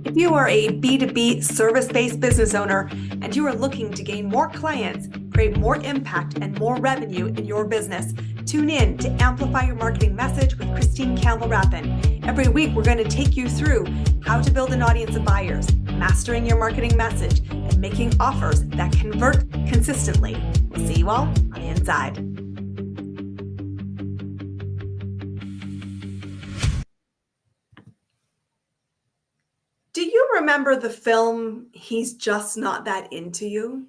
If you are a B2B service-based business owner and you are looking to gain more clients, create more impact and more revenue in your business, tune in to Amplify Your Marketing Message with Christine Campbell-Rapin. Every week, we're going to take you through how to build an audience of buyers, mastering your marketing message, and making offers that convert consistently. We'll see you all on the inside. Do you remember the film, He's Just Not That Into You?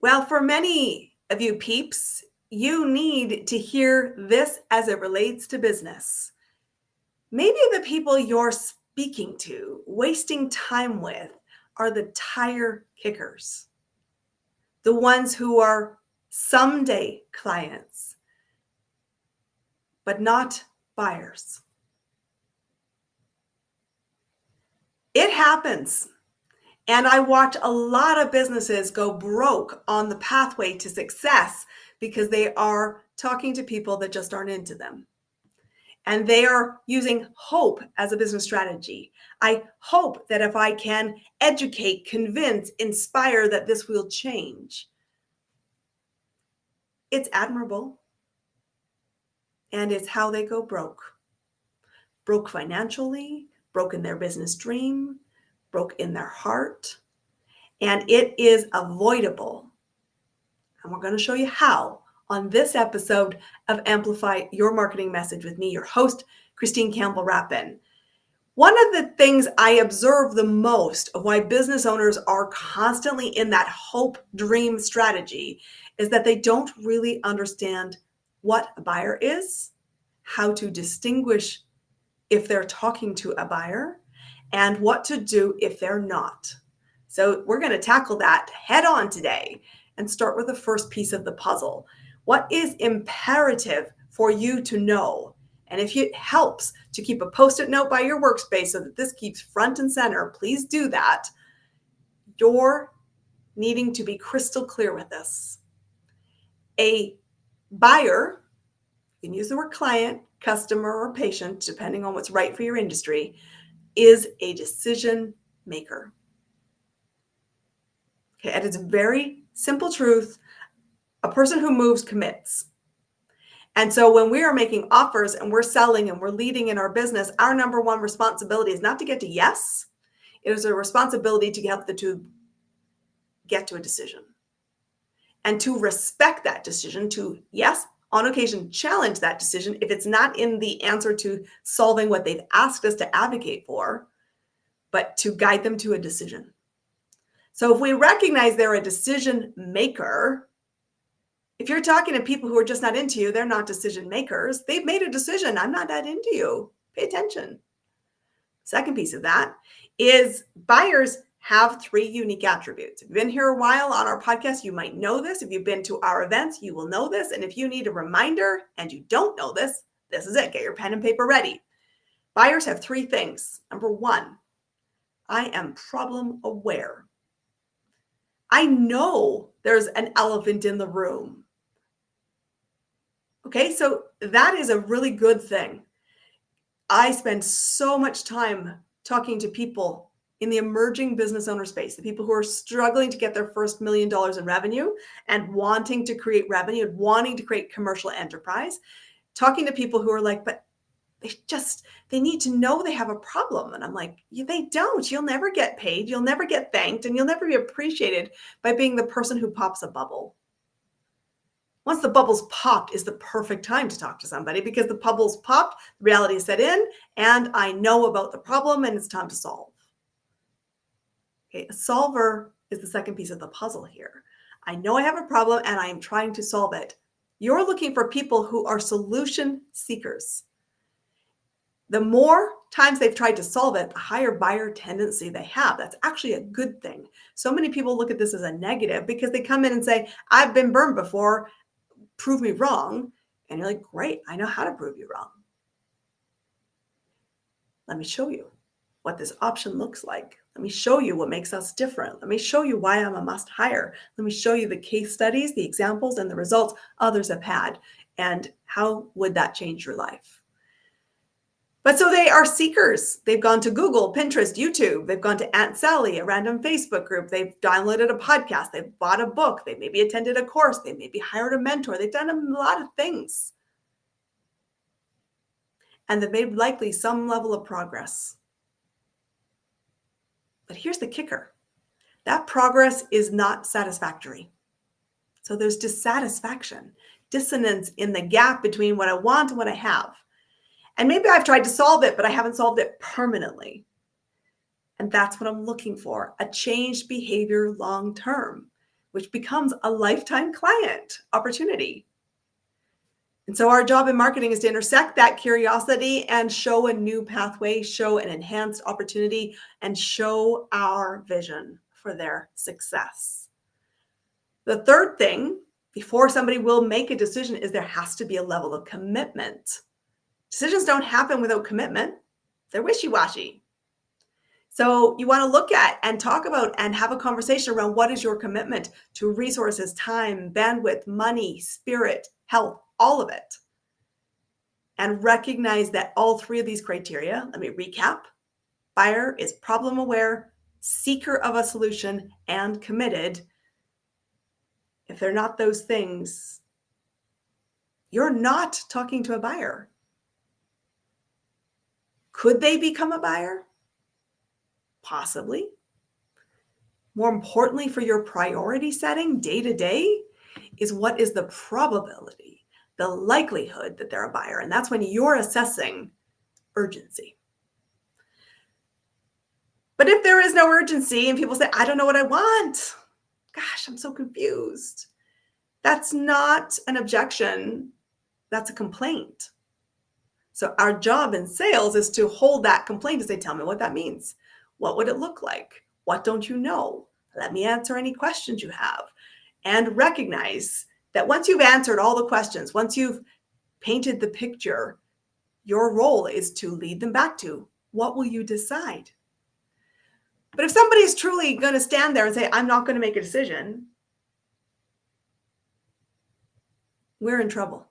Well, for many of you peeps, you need to hear this as it relates to business. Maybe the people you're speaking to, wasting time with, are the tire kickers, the ones who are someday clients, but not buyers. It happens. And I watch a lot of businesses go broke on the pathway to success because they are talking to people that just aren't into them. And they are using hope as a business strategy. I hope that if I can educate, convince, inspire, that this will change. It's admirable. And it's how they go broke. Broke financially, broke in their business dream, broke in their heart. And it is avoidable. And we're going to show you how on this episode of Amplify Your Marketing Message with me, your host, Christine Campbell-Rapin. One of the things I observe the most of why business owners are constantly in that hope dream strategy is that they don't really understand what a buyer is, how to distinguish if they're talking to a buyer, and what to do if they're not. So we're going to tackle that head on today and start with the first piece of the puzzle. What is imperative for you to know? And if it helps to keep a Post-it note by your workspace so that this keeps front and center, please do that. You're needing to be crystal clear with this. A buyer, you can use the word client, customer, or patient, depending on what's right for your industry, is a decision maker. Okay, and it's a very simple truth. A person who moves commits. And so when we are making offers and we're selling and we're leading in our business, our number one responsibility is not to get to yes. It is a responsibility to help the two get to a decision. And to respect that decision, to, yes, on occasion, challenge that decision if it's not in the answer to solving what they've asked us to advocate for, but to guide them to a decision. So if we recognize they're a decision maker, if you're talking to people who are just not into you, they're not decision makers. They've made a decision. I'm not that into you. Pay attention. Second piece of that is buyers have three unique attributes. If you've been here a while on our podcast, you might know this. If you've been to our events, you will know this. And if you need a reminder and you don't know this, this is it. Get your pen and paper ready. Buyers have three things. Number one, I am problem aware. I know there's an elephant in the room. Okay, so that is a really good thing. I spend so much time talking to people in the emerging business owner space, the people who are struggling to get their first $1 million in revenue and wanting to create revenue and wanting to create commercial enterprise, talking to people who are like, but they need to know they have a problem. And I'm like, yeah, they don't. You'll never get paid. You'll never get thanked. And you'll never be appreciated by being the person who pops a bubble. Once the bubbles popped is the perfect time to talk to somebody because the bubbles popped, reality set in, and I know about the problem and it's time to solve. Okay, a solver is the second piece of the puzzle here. I know I have a problem and I am trying to solve it. You're looking for people who are solution seekers. The more times they've tried to solve it, the higher buyer tendency they have. That's actually a good thing. So many people look at this as a negative because they come in and say, I've been burned before, prove me wrong. And you're like, great, I know how to prove you wrong. Let me show you what this option looks like. Let me show you what makes us different. Let me show you why I'm a must hire. Let me show you the case studies, the examples, and the results others have had. And how would that change your life? But so they are seekers. They've gone to Google, Pinterest, YouTube. They've gone to Aunt Sally, a random Facebook group. They've downloaded a podcast. They've bought a book. They maybe attended a course. They maybe hired a mentor. They've done a lot of things. And they've made likely some level of progress. But here's the kicker. That progress is not satisfactory. So there's dissatisfaction, dissonance in the gap between what I want and what I have. And maybe I've tried to solve it, but I haven't solved it permanently. And that's what I'm looking for, a changed behavior long term, which becomes a lifetime client opportunity. And so our job in marketing is to intersect that curiosity and show a new pathway, show an enhanced opportunity, and show our vision for their success. The third thing, before somebody will make a decision, is there has to be a level of commitment. Decisions don't happen without commitment. They're wishy-washy. So you want to look at and talk about and have a conversation around what is your commitment to resources, time, bandwidth, money, spirit, health, all of it. And recognize that all three of these criteria, let me recap. Buyer is problem aware, seeker of a solution, and committed. If they're not those things, you're not talking to a buyer. Could they become a buyer? Possibly. More importantly, for your priority setting day to day is what is the probability, the likelihood that they're a buyer. And that's when you're assessing urgency. But if there is no urgency and people say, I don't know what I want, gosh, I'm so confused. That's not an objection. That's a complaint. So our job in sales is to hold that complaint and say, tell me what that means. What would it look like? What don't you know? Let me answer any questions you have. And recognize that once you've answered all the questions, once you've painted the picture, your role is to lead them back to what will you decide? But if somebody's truly going to stand there and say, I'm not going to make a decision, we're in trouble.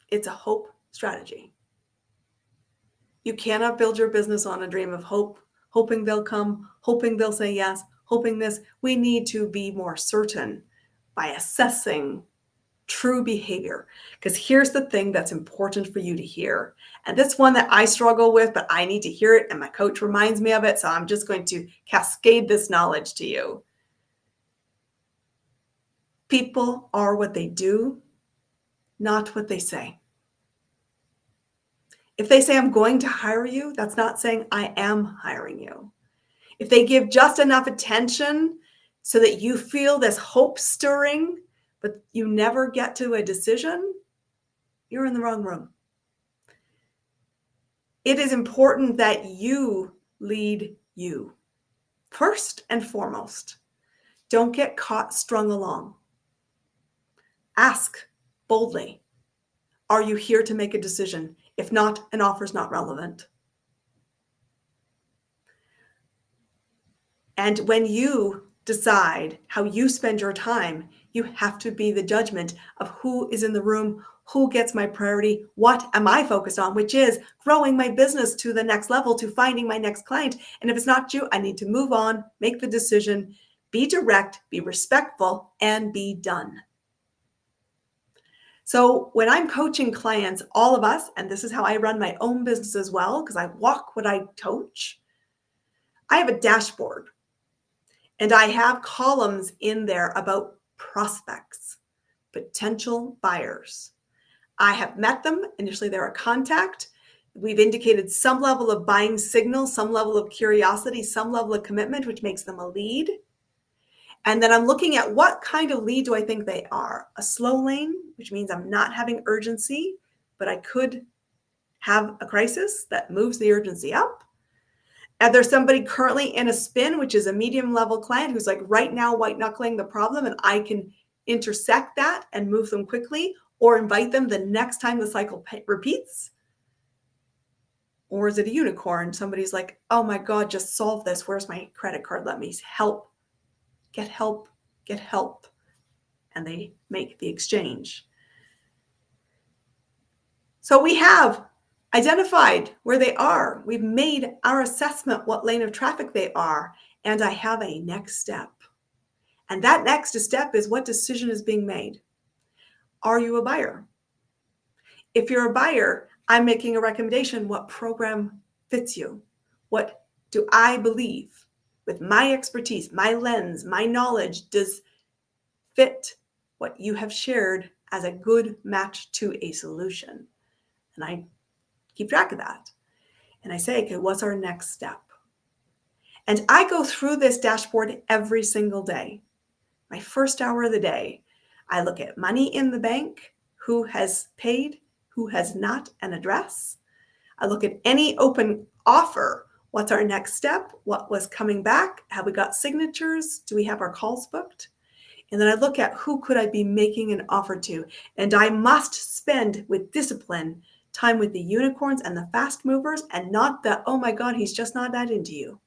It's a hope strategy. You cannot build your business on a dream of hope, hoping they'll come, hoping they'll say yes, hoping this. We need to be more certain by assessing true behavior. Because here's the thing that's important for you to hear. And this one that I struggle with, but I need to hear it. And my coach reminds me of it. So I'm just going to cascade this knowledge to you. People are what they do, not what they say. If they say, I'm going to hire you, that's not saying I am hiring you. If they give just enough attention so that you feel this hope stirring, but you never get to a decision, you're in the wrong room. It is important that you lead you. First and foremost, don't get caught strung along. Ask boldly, are you here to make a decision? If not, an offer is not relevant. And when you decide how you spend your time, you have to be the judgment of who is in the room, who gets my priority, what am I focused on, which is growing my business to the next level, to finding my next client. And if it's not you, I need to move on, make the decision, be direct, be respectful, and be done. So when I'm coaching clients, all of us, and this is how I run my own business as well, because I walk what I coach, I have a dashboard and I have columns in there about prospects, potential buyers. I have met them. Initially, they're a contact. We've indicated some level of buying signal, some level of curiosity, some level of commitment, which makes them a lead. And then I'm looking at what kind of lead do I think they are? A slow lane, which means I'm not having urgency, but I could have a crisis that moves the urgency up. And there's somebody currently in a spin, which is a medium level client who's like right now white knuckling the problem, and I can intersect that and move them quickly or invite them the next time the cycle repeats. Or is it a unicorn? Somebody's like, oh my God, just solve this. Where's my credit card? Let me help. Get help, get help. And they make the exchange. So we have identified where they are. We've made our assessment what lane of traffic they are, and I have a next step. And that next step is what decision is being made. Are you a buyer? If you're a buyer, I'm making a recommendation. What program fits you? What do I believe with my expertise, my lens, my knowledge does fit what you have shared as a good match to a solution? And I keep track of that. And I say, okay, what's our next step? And I go through this dashboard every single day. My first hour of the day, I look at money in the bank, who has paid, who has not, an address. I look at any open offer. What's our next step? What was coming back? Have we got signatures? Do we have our calls booked? And then I look at who could I be making an offer to? And I must spend with discipline time with the unicorns and the fast movers and not the, oh my God, he's just not that into you.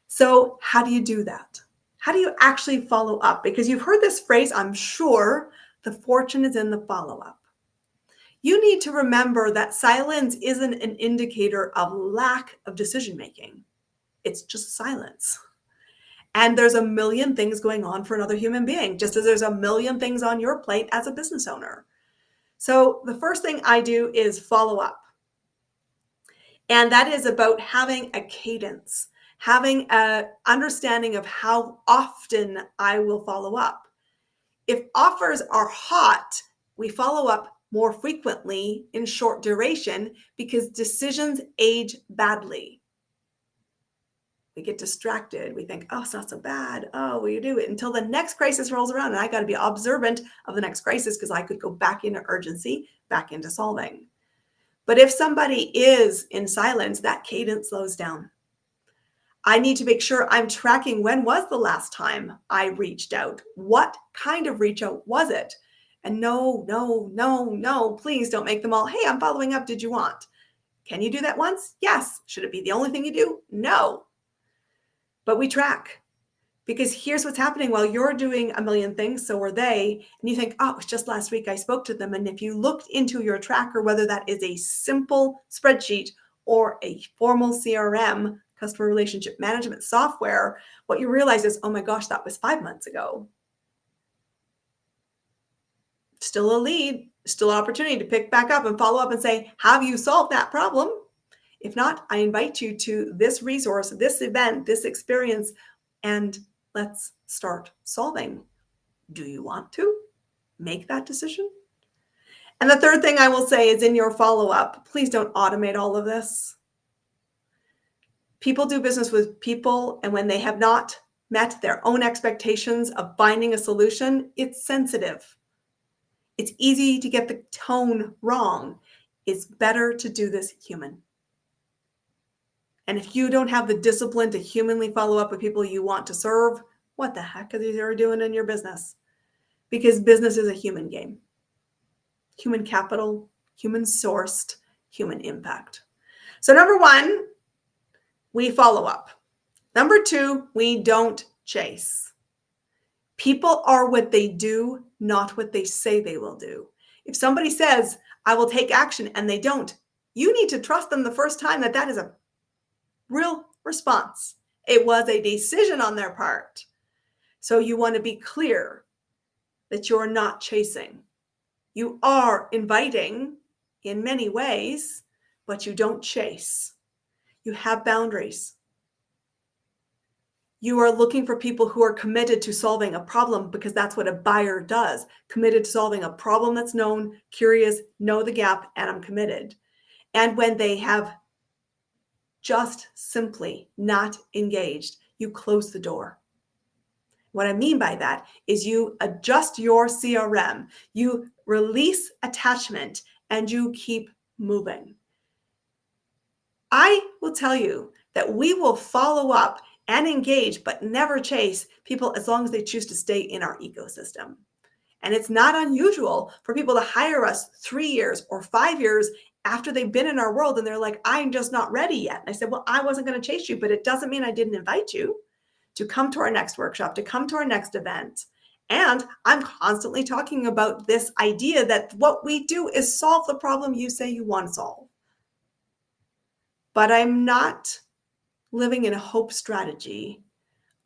So how do you do that? How do you actually follow up? Because you've heard this phrase, I'm sure, the fortune is in the follow-up. You need to remember that silence isn't an indicator of lack of decision-making. It's just silence. And there's a million things going on for another human being, just as there's a million things on your plate as a business owner. So the first thing I do is follow up. And that is about having a cadence, having an understanding of how often I will follow up. If offers are hot, we follow up more frequently in short duration because decisions age badly. We get distracted. We think, oh, it's not so bad. Oh, will you do it? Until the next crisis rolls around. And I got to be observant of the next crisis because I could go back into urgency, back into solving. But if somebody is in silence, that cadence slows down. I need to make sure I'm tracking when was the last time I reached out? What kind of reach out was it? And no, please don't make them all, hey, I'm following up. Did you want? Can you do that once? Yes. Should it be the only thing you do? No. But we track because here's what's happening while you're doing a million things, so are they. And you think, oh, it was just last week I spoke to them. And if you looked into your tracker, whether that is a simple spreadsheet or a formal CRM, customer relationship management software, what you realize is, oh my gosh, that was 5 months ago. Still a lead, still an opportunity to pick back up and follow up and say, have you solved that problem? If not, I invite you to this resource, this event, this experience, and let's start solving. Do you want to make that decision? And the third thing I will say is in your follow-up, please don't automate all of this. People do business with people, and when they have not met their own expectations of finding a solution, it's sensitive. It's easy to get the tone wrong. It's better to do this human. And if you don't have the discipline to humanly follow up with people you want to serve, what the heck are you doing in your business? Because business is a human game. Human capital, human sourced, human impact. So number one, we follow up. Number two, we don't chase. People are what they do, not what they say they will do. If somebody says, I will take action, and they don't, you need to trust them the first time that is a real response. It was a decision on their part. So you want to be clear that you're not chasing. You are inviting in many ways, but you don't chase. You have boundaries. You are looking for people who are committed to solving a problem because that's what a buyer does. Committed to solving a problem that's known, curious, know the gap, and I'm committed. And when they have just simply not engaged, you close the door. What I mean by that is you adjust your CRM, you release attachment, and you keep moving. I will tell you that we will follow up and engage, but never chase people as long as they choose to stay in our ecosystem. And it's not unusual for people to hire us 3 years or 5 years after they've been in our world and they're like, I'm just not ready yet. And I said, well, I wasn't going to chase you, but it doesn't mean I didn't invite you to come to our next workshop, to come to our next event. And I'm constantly talking about this idea that what we do is solve the problem you say you want to solve. But I'm not living in a hope strategy.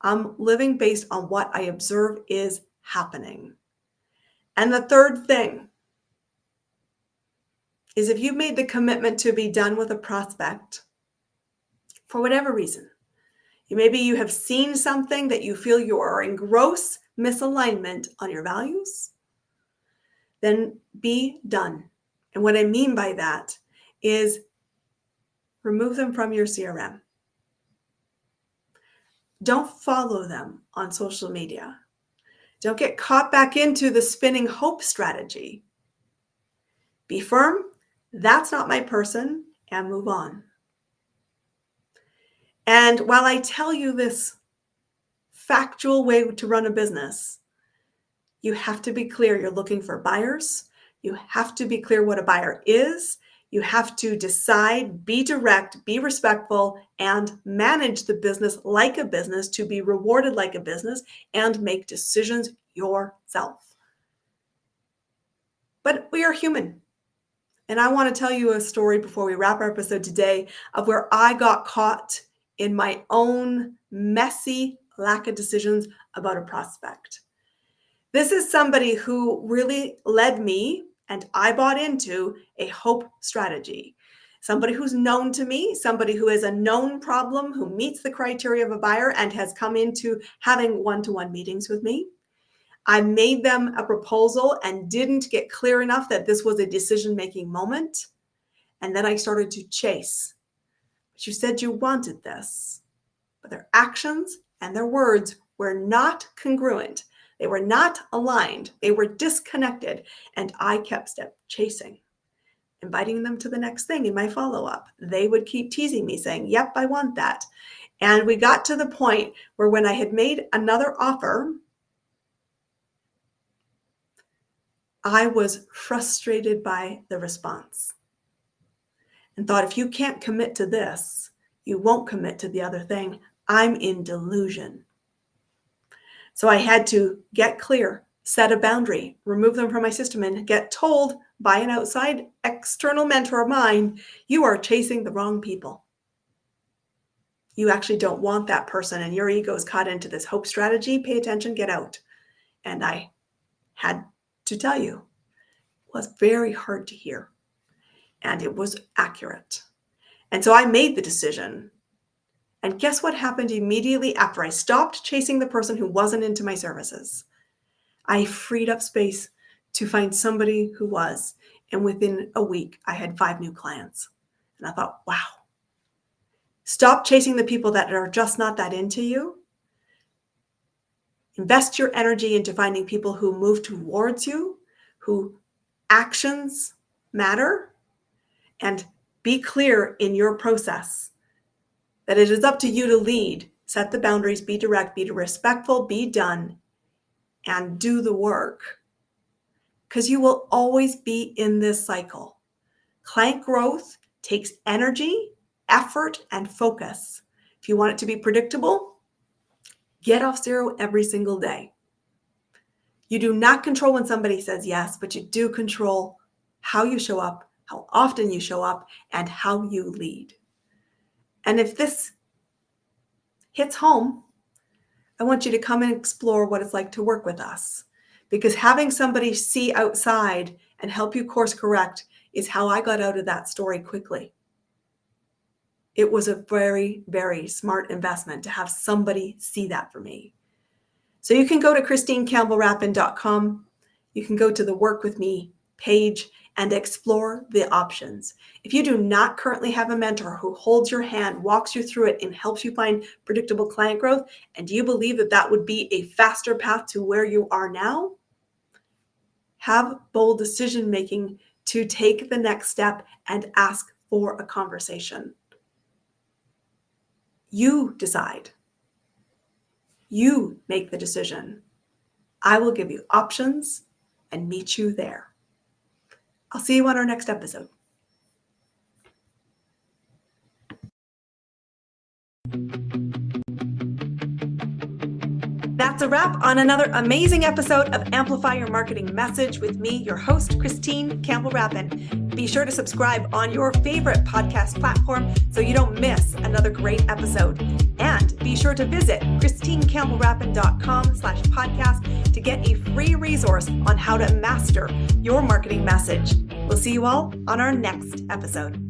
I'm living based on what I observe is happening. And the third thing is if you've made the commitment to be done with a prospect, for whatever reason, maybe you have seen something that you feel you are in gross misalignment on your values, then be done. And what I mean by that is remove them from your CRM. Don't follow them on social media. Don't get caught back into the spinning hope strategy. Be firm, that's not my person, and move on. And while I tell you this factual way to run a business, you have to be clear you're looking for buyers. You have to be clear what a buyer is. You have to decide, be direct, be respectful, and manage the business like a business to be rewarded like a business and make decisions yourself. But we are human. And I want to tell you a story before we wrap our episode today of where I got caught in my own messy lack of decisions about a prospect. This is somebody who really led me, and I bought into a hope strategy. Somebody who's known to me, somebody who has a known problem, who meets the criteria of a buyer and has come into having one-to-one meetings with me. I made them a proposal and didn't get clear enough that this was a decision-making moment. And then I started to chase. But you said you wanted this, but their actions and their words were not congruent. They were not aligned. They were disconnected. And I kept chasing, inviting them to the next thing in my follow-up. They would keep teasing me saying, yep, I want that. And we got to the point where when I had made another offer, I was frustrated by the response and thought, if you can't commit to this, you won't commit to the other thing. I'm in delusion. So I had to get clear, set a boundary, remove them from my system, and get told by an outside external mentor of mine, you are chasing the wrong people. You actually don't want that person, and your ego is caught into this hope strategy. Pay attention, get out. And I had to tell you, it was very hard to hear, and it was accurate. And so I made the decision. And guess what happened immediately after I stopped chasing the person who wasn't into my services? I freed up space to find somebody who was. And within a week, I had 5 new clients. And I thought, wow, stop chasing the people that are just not that into you. Invest your energy into finding people who move towards you, who actions matter, and be clear in your process that it is up to you to lead, set the boundaries, be direct, be respectful, be done, and do the work. Because you will always be in this cycle. Client growth takes energy, effort, and focus. If you want it to be predictable, get off zero every single day. You do not control when somebody says yes, but you do control how you show up, how often you show up, and how you lead. And if this hits home, I want you to come and explore what it's like to work with us. Because having somebody see outside and help you course correct is how I got out of that story quickly. It was a very, very smart investment to have somebody see that for me. So you can go to ChristineCampbellRappin.com. You can go to the Work With Me page and explore the options. If you do not currently have a mentor who holds your hand, walks you through it, and helps you find predictable client growth, and you believe that that would be a faster path to where you are now, have bold decision-making to take the next step and ask for a conversation. You decide. You make the decision. I will give you options and meet you there. I'll see you on our next episode. That's that's a wrap on another amazing episode of Amplify Your Marketing Message with me, your host, Christine Campbell-Rapin. Be sure to subscribe on your favorite podcast platform so you don't miss another great episode. And be sure to visit christinecampbellrapin.com/podcast to get a free resource on how to master your marketing message. We'll see you all on our next episode.